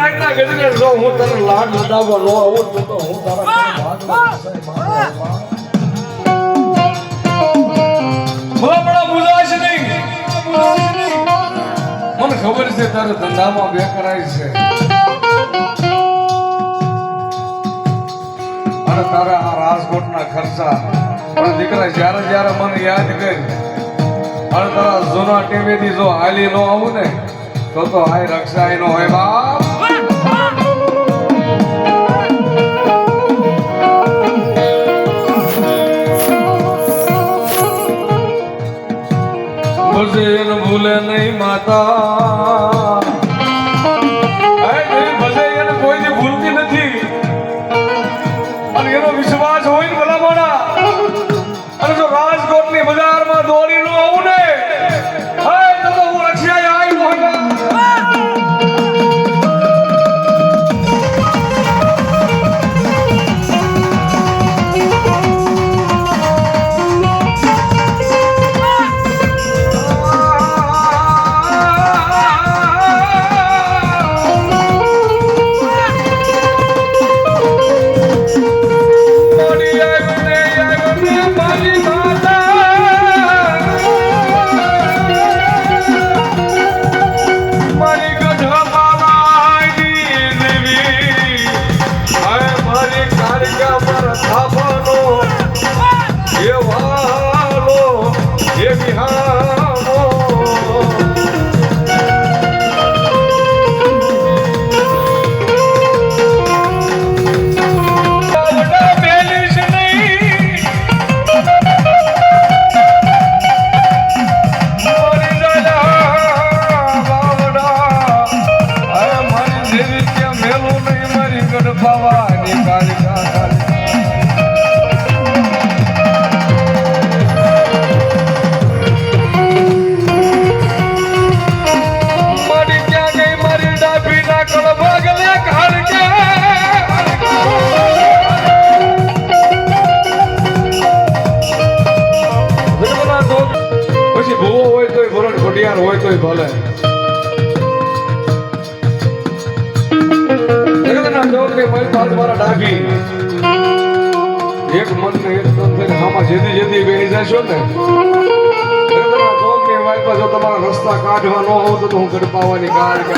રાતના ગજરે જો હું તને લાડ લડાવવા નો આવું તો હું તારા બડા મુજાશ નહીં મને ખબર છે તારે ધંધામાં બેકરાઈ છે અને તારા આ રાજકોટના ખર્ચા પણ દીકરા જ્યારે મને યાદ કરી અને તારા જૂના ટીવીથી જો હાલી નો આવું ને તો હાય રક્ષાય નો હોય બાપ મુझे ભૂલે નહીં માતા એને કોઈ ભૂલતી નથી અને એનો વિશ્વાસ હોય ને ભલામણા અને જો રાજકોટની બજારમાં દોડી નો આવું ને તો હું રક્ષાએ આવી નો હોય તો ભલે જગતના ચોકને મય પાસ મારા ડાભી એક મન ને એક તન થઈને આમાં જેદી બેહી જશો ને જગતના ચોકની વાયપા જો તમારા રસ્તા કાઢવા ન હોય તો હું ગડપાવાની ગાળ કે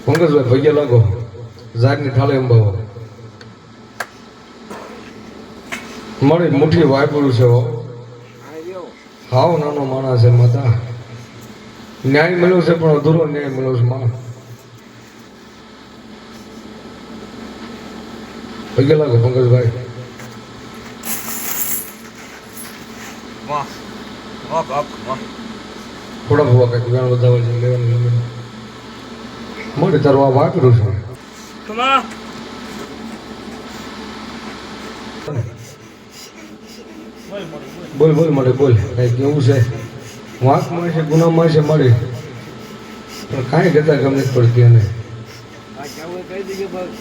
પંકજભાઈ ભૈયા લાગો ઝાડની થાળે અંબાવો મારી મુઠ્ઠી વાયપુરું છે હાવ નાનો માણસ છે માતા ન્યાય મળ્યો છે પણ અધૂરો ન્યાય મળ્યો છે માં ભૈયા લાગો પંકજભાઈ થોડા ભવા કઈ જ્ઞાન વધારે લેવાનું મોડે તારું આ વાપરું છું બોલ મળે બોલ કઈ કેવું છે વાંક મળે છે ગુના મળે છે મળે પણ કાંઈ ગતા ગમે જ પડતી અને કહી દીધું